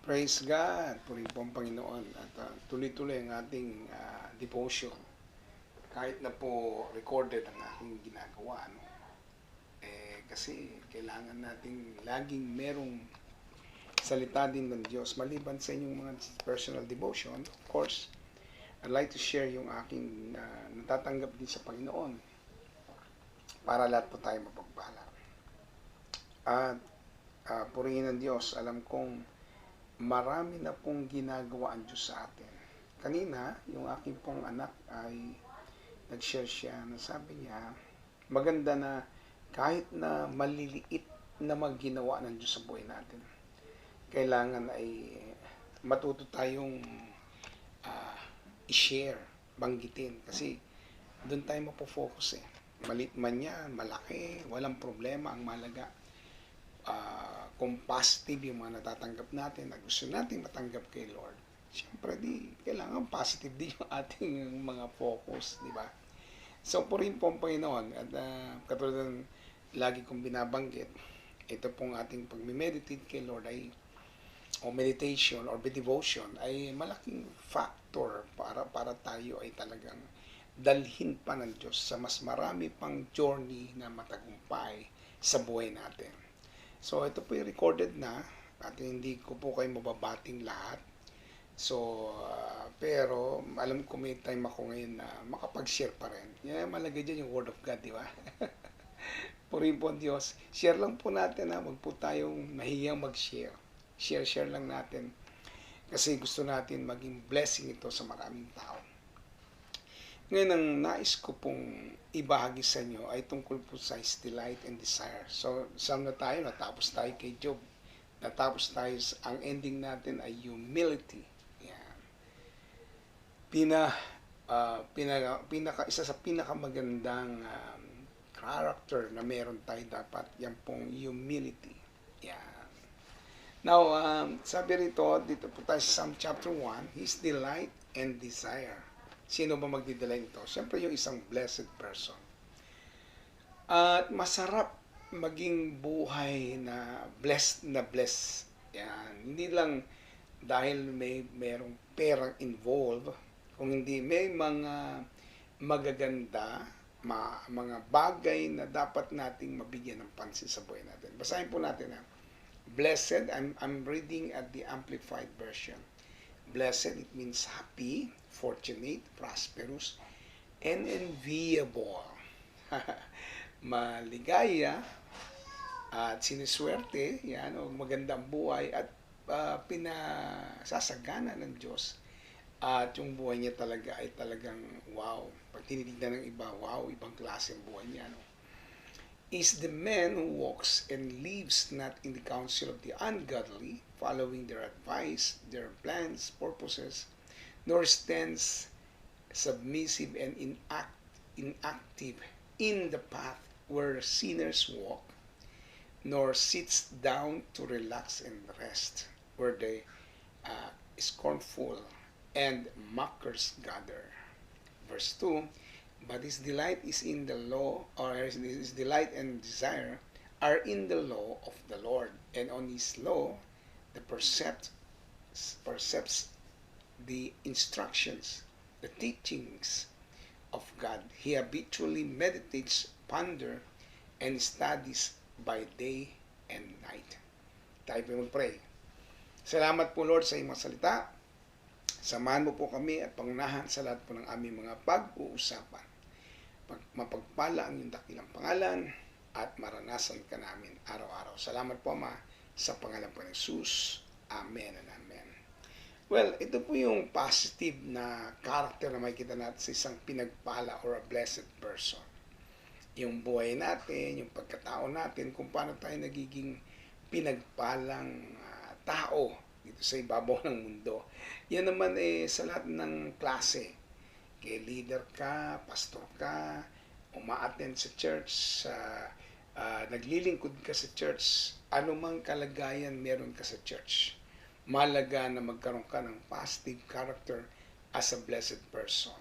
Praise God, puri po ang Panginoon at tuloy-tuloy ang ating devotion. Kahit na po recorded ang aking ginagawa, no? Kasi kailangan nating laging merong salita din ng Diyos. Maliban sa inyong mga personal devotion, of course, I'd like to share yung aking natatanggap din sa Panginoon para lahat po tayo mapagpala. At purihin ng Diyos, alam kong marami na pong ginagawa ang Diyos sa atin. Kanina, yung aking pong anak ay nag-share siya na sabi niya, maganda na kahit na maliliit na magginawa ng Diyos sa buhay natin, kailangan ay matuto tayong i-share, banggitin. Kasi doon tayo mapofocus eh. Malit man yan, malaki, walang problema, ang malaga kung positive yung mga natatanggap natin na gusto natin matanggap kay Lord, siyempre kailangan positive din yung ating mga focus, di ba? So, purin po ang Panginoon at katulad ng lagi kong binabanggit, ito pong ating pag-meditate kay Lord o meditation or devotion ay malaking factor para tayo ay talagang dalhin pa ng Diyos sa mas marami pang journey na matagumpay sa buhay natin. So, ito po yung recorded na at hindi ko po kayo mababating lahat. So, pero alam ko may time ako ngayon na makapag-share pa rin. Yan, malagay dyan yung Word of God, di ba? Purihin po ang Diyos. Share lang po natin ha. Huwag po tayong mahiyang mag-share. Share lang natin. Kasi gusto natin maging blessing ito sa maraming tao. Ngayon, ang nais ko pong ibahagi sa inyo ay tungkol po sa His delight and desire. So, saan na tayo? Natapos tayo kay Job. Natapos tayo, ang ending natin ay humility. Yan. Isa sa pinakamagandang character na meron tayo dapat, yan pong humility. Yan. Now, sabi rito, dito po tayo sa Psalm chapter 1, His delight and desire. Sino ba magdidala nito? Siyempre yung isang blessed person. At masarap maging buhay na blessed. Yan. Hindi lang dahil merong perang involved, kung hindi may mga magaganda, mga bagay na dapat nating mabigyan ng pansin sa buhay natin. Basahin po natin ha. Blessed, I'm reading at the Amplified Version. Blessed, it means happy, fortunate, prosperous, and enviable. Maligaya at siniswerte, yan, o magandang buhay at pinasasagana ng Diyos. At yung buhay niya talaga ay talagang wow. Pag tinitignan ng iba, wow, ibang klase ang buhay niya. No? Is the man who walks and lives not in the counsel of the ungodly, following their advice, their plans, purposes, nor stands submissive and inactive in the path where sinners walk, nor sits down to relax and rest, where the scornful and mockers gather. Verse 2, but his delight is in the law, or his delight and desire are in the law of the Lord, and on his law the percepts the instructions, the teachings of God. He habitually meditates, ponder, and studies by day and night. Tayo po mag-pray. Salamat po Lord sa iyong mga salita. Samahan mo po kami at pangunahan sa lahat po ng aming mga pag-uusapan. Mapagpala ang iyong dakilang pangalan at maranasan ka namin araw-araw. Salamat po Ama sa pangalan po ng Jesus. Amen and amen. Well, ito po yung positive na character na makikita natin sa isang pinagpala or a blessed person. Yung buhay natin, yung pagkatao natin, kung paano tayo nagiging pinagpalang tao dito sa ibabaw ng mundo. Yan naman sa lahat ng klase. Kaya leader ka, pastor ka, uma-attend sa church, naglilingkod ka sa church, anumang kalagayan meron ka sa church. Malaga na magkaroon ka ng positive character as a blessed person.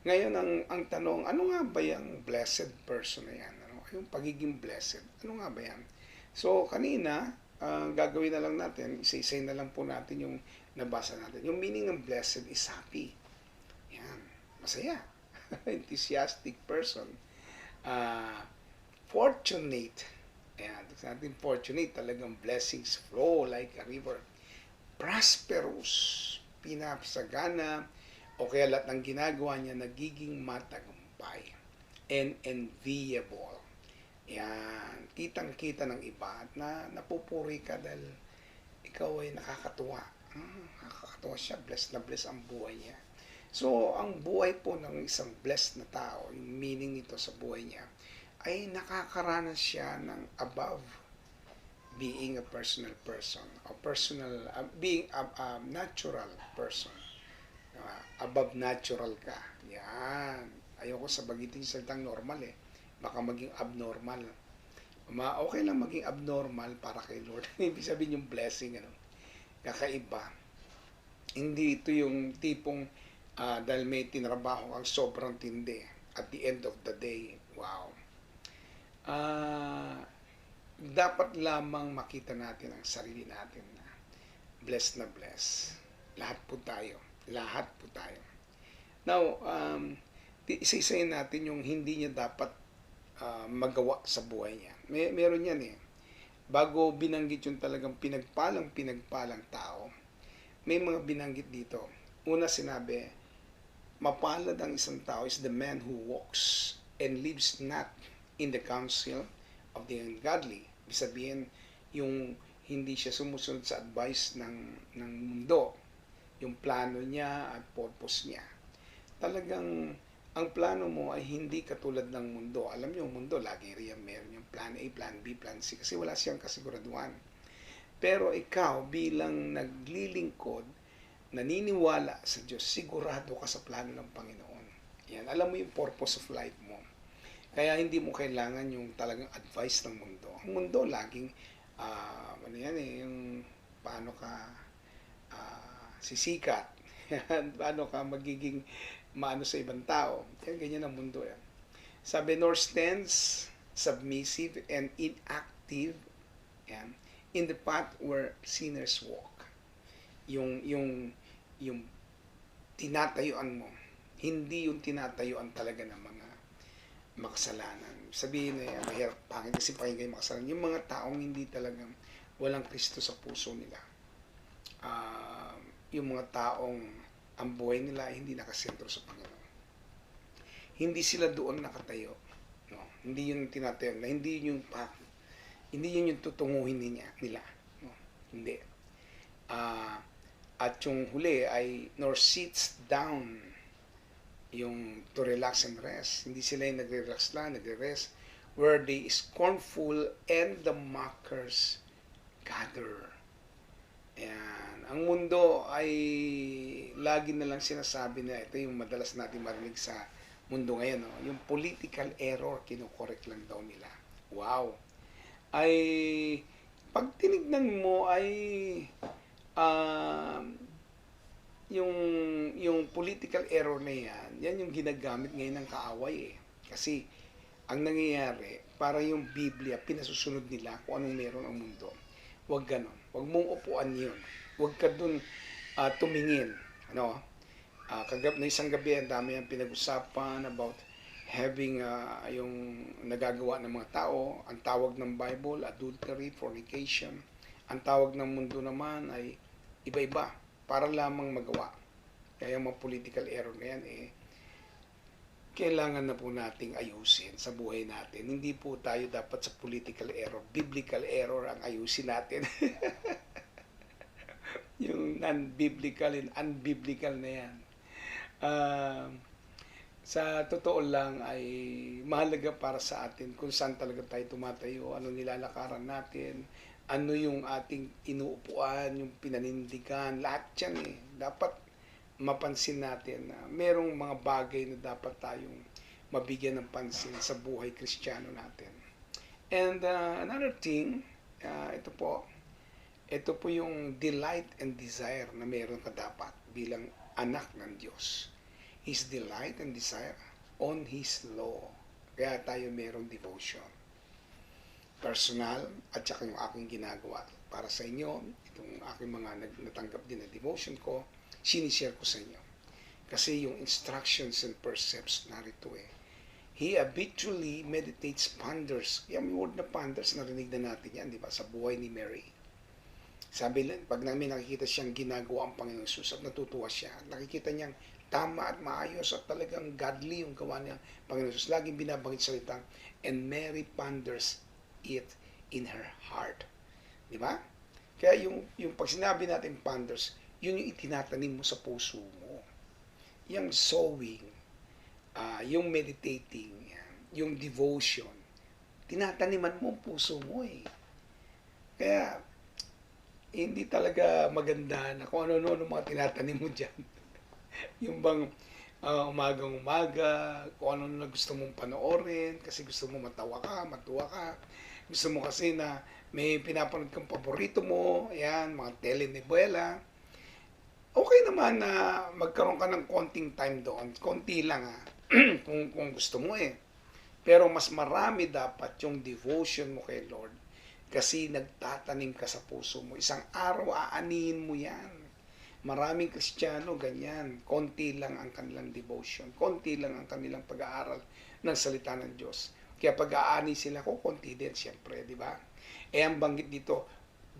Ngayon, ang tanong, ano nga ba yung blessed person na yan? Yung pagiging blessed, ano nga ba yan? So, kanina, ang gagawin na lang natin, isa-isay na lang po natin yung nabasa natin. Yung meaning ng blessed is happy. Yan, masaya. Enthusiastic person. Uh, Fortunate. Ayan, natin fortunate, talagang blessings flow like a river. Prosperous, pinapasagana, o kaya lahat ng ginagawa niya nagiging matagumpay. And enviable. Yan, kitang-kita ng iba na napupuri ka dahil ikaw ay nakakatuwa. Nakakatuwa siya, blessed na blessed ang buhay niya. So, ang buhay po ng isang blessed na tao, yung meaning nito sa buhay niya, ay nakakaranas siya ng above being a personal person, or being a natural person. Above natural ka. Yan. Ayoko sa bagitin yung salitang normal eh. Baka maging abnormal. Okay lang maging abnormal para kay Lord. Ibig sabihin yung blessing, ano, kakaiba. Hindi ito yung tipong dahil may tinrabaho kang sobrang tindi. At the end of the day, wow. Dapat lamang makita natin ang sarili natin na blessed na blessed. Lahat po tayo. Lahat po tayo. Now, isa-isayin natin yung hindi niya dapat magawa sa buhay niya. Meron yan eh. Bago binanggit yung talagang pinagpalang tao, may mga binanggit dito. Una sinabi, mapalad ang isang tao is the man who walks and lives not in the counsel of the ungodly. Ibig sabihin, yung hindi siya sumusunod sa advice ng mundo, yung plano niya at purpose niya. Talagang ang plano mo ay hindi katulad ng mundo. Alam niyo, yung mundo, lagi riyan meron yung plan A, plan B, plan C, kasi wala siyang kasiguraduhan. Pero ikaw, bilang naglilingkod, naniniwala sa Diyos, sigurado ka sa plano ng Panginoon. Yan, alam mo yung purpose of life mo. Kaya hindi mo kailangan yung talagang advice ng mundo. Ang mundo, laging, ano yan eh, yung paano ka sisikat, paano ka magiging maano sa ibang tao. Yan, ganyan ang mundo yan. Sabi, nor stands submissive and inactive yan, in the path where sinners walk. Yung tinatayuan mo, hindi yung tinatayuan talaga ng mga makasalanan. Sabihin na yan, mahirap pangit kasi pakinggan yung makasalanan. Yung mga taong hindi talagang walang Kristo sa puso nila. Yung mga taong ang buhay nila ay hindi nakasentro sa Panginoon. Hindi sila doon nakatayo. No? Hindi yun tinatayo na, hindi yun yung tutunguhin nila. No? Hindi. At yung huli ay nor sits down yung to relax and rest. Hindi sila yung nagre-relax lang, nagre-rest. Where they scornful and the mockers gather. Ayan. Ang mundo ay lagi na lang sinasabi na ito yung madalas natin marinig sa mundo ngayon. No? Yung political error, kinukorek lang daw nila. Wow. Ay, pag tinignan mo ay yung political error na yan yung ginagamit ngayon ng kaaway eh. Kasi ang nangyayari, para yung Biblia, pinasusunod nila kung anong meron ang mundo. Huwag ganon. Huwag mong upuan yun. Huwag ka dun tumingin. Ano? Na isang gabi, ang dami yung pinag-usapan about having yung nagagawa ng mga tao. Ang tawag ng Bible, adultery, fornication. Ang tawag ng mundo naman ay iba-iba para lamang magawa. Kaya mga political error na yan kailangan na po nating ayusin sa buhay natin. Hindi po tayo dapat sa political error. Biblical error ang ayusin natin. Yung non-biblical and unbiblical na yan. Sa totoo lang ay mahalaga para sa atin kung saan talaga tayo tumatayo, ano nilalakaran natin, ano yung ating inuupuan, yung pinanindigan, lahat yan eh. Dapat mapansin natin na merong mga bagay na dapat tayong mabigyan ng pansin sa buhay Kristiyano natin. And another thing, ito po yung delight and desire na meron ka dapat bilang anak ng Diyos. His delight and desire on His law. Kaya tayo merong devotion. Personal at saka yung aking ginagawa para sa inyo, itong aking mga natanggap din na devotion ko, sinishare ko sa inyo. Kasi yung instructions and precepts narito eh. He habitually meditates, ponders. Yung word na ponders, narinig na natin yan, di ba? Sa buhay ni Mary. Sabi lang, pag namin nakikita siyang ginagawa ang Panginoong Jesus at natutuwa siya, nakikita niyang tama at maayos at talagang godly yung gawa niya Panginoong Jesus. Laging binabanggit salita, and Mary ponders it in her heart. Di ba? Kaya yung pag sinabi natin ponders, yun yung itinatanim mo sa puso mo. Yung sowing, yung meditating, yung devotion, tinataniman mo ang puso mo eh. Kaya, hindi talaga maganda na kung ano-ano mga tinatanim mo dyan. Yung bang umagang-umaga, kung ano na gusto mong panoorin, kasi gusto mo matawa ka, matuwa ka. Gusto mo kasi na may pinapanood kang paborito mo, ayan, mga telenovela. Okay naman na magkaroon ka ng konting time doon. Konti lang kung gusto mo eh. Pero mas marami dapat yung devotion mo kay Lord. Kasi nagtatanim ka sa puso mo. Isang araw, aanihin mo yan. Maraming Kristiyano, ganyan. Konti lang ang kanilang devotion. Konti lang ang kanilang pag-aaral ng salita ng Diyos. Kaya pag-aani sila ko, konti din, siyempre, di ba? Ang banggit dito,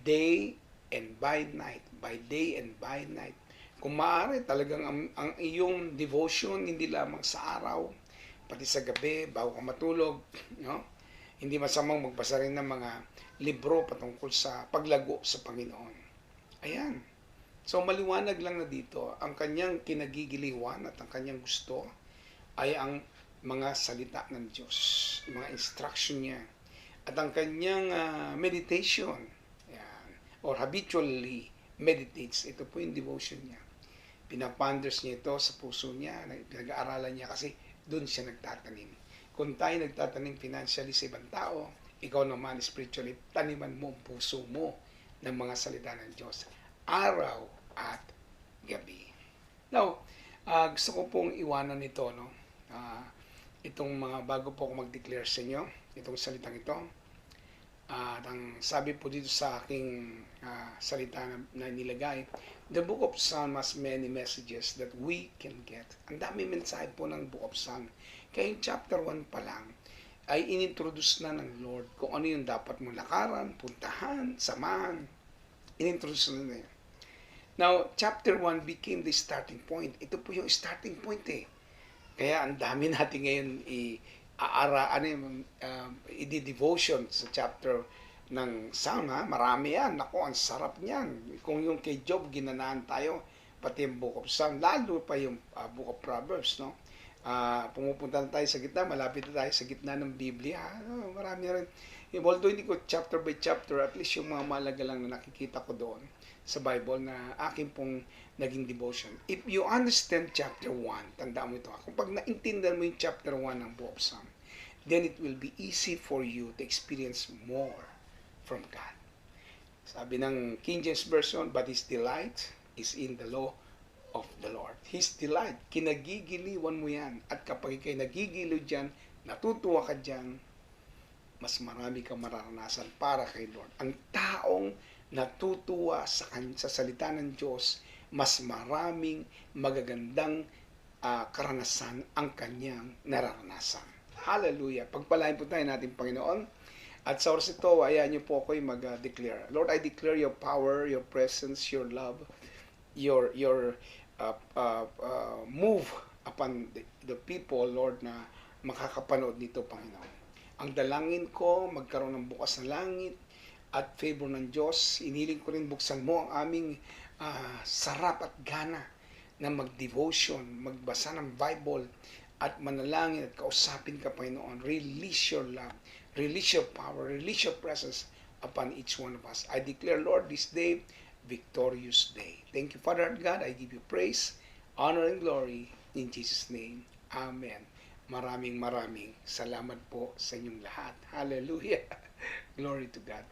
day and by night. By day and by night. Kung maaari, talagang ang iyong devotion, hindi lamang sa araw, pati sa gabi, bago ka matulog, no? Hindi masamang magbasa rin ng mga libro patungkol sa paglago sa Panginoon. Ayan. So maliwanag lang na dito, ang kanyang kinagigiliwan at ang kanyang gusto ay ang mga salita ng Diyos, mga instruction niya, at ang kanyang meditation, ayan, or habitually meditates, ito po yung devotion niya. Pinaponders niya ito sa puso niya, pinag-aaralan niya kasi doon siya nagtatanim. Kung tayo nagtatanim financially sa ibang tao, ikaw naman spiritually, taniman mo ang puso mo ng mga salita ng Diyos, araw at gabi. Now, gusto ko pong iwanan ito, no? Itong mga bago po ako mag-declare sa inyo, itong salitang ito. Ang sabi po dito sa aking salita na nilagay, the Book of Psalm has many messages that we can get. Ang dami mensahe po ng Book of Psalm. Kaya yung chapter 1 pa lang, ay inintroduce na ng Lord kung ano yung dapat mong lakaran, puntahan, samahan. Inintroduce na niya. Now, chapter 1 became the starting point. Ito po yung starting point eh. Kaya ang dami natin ngayon i-devotion sa chapter ng Psalm, marami yan. Naku, ang sarap niyan. Kung yung kay Job, ginanaan tayo, pati yung Book of Psalm, lalo pa yung Book of Proverbs, no? Pumupunta na tayo sa gitna, malapit na tayo sa gitna ng Biblia. Marami rin. Although hindi ko chapter by chapter, at least yung mga malaga lang na nakikita ko doon sa Bible na akin pong naging devotion. If you understand chapter 1, tandaan mo ito. Kung pag naintindihan mo yung chapter 1 ng Book of Psalm, then it will be easy for you to experience more from God. Sabi ng King James Version, but His delight is in the law of the Lord. His delight, kinagigiliwan mo yan. At kapag ikay nagigiliw dyan, natutuwa ka dyan, mas marami kang mararanasan para kay Lord. Ang taong natutuwa sa salita ng Diyos, mas maraming magagandang karanasan ang kanyang nararanasan. Hallelujah! Pagpalain po tayo natin, Panginoon. At sa oras ito, ayan niyo po ako'y mag-declare. Lord, I declare your power, your presence, your love, your move upon the people, Lord, na makakapanood nito, Panginoon. Ang dalangin ko, magkaroon ng bukas na langit at favor ng Diyos. Iniling ko rin buksan mo ang aming sarap at gana na mag-devotion, magbasa ng Bible at manalangin at kausapin ka, Panginoon. Release your love, release your power, release your presence upon each one of us. I declare, Lord, this day, victorious day. Thank you, Father God. I give you praise, honor, and glory in Jesus' name. Amen. Maraming salamat po sa inyong lahat. Hallelujah. Glory to God.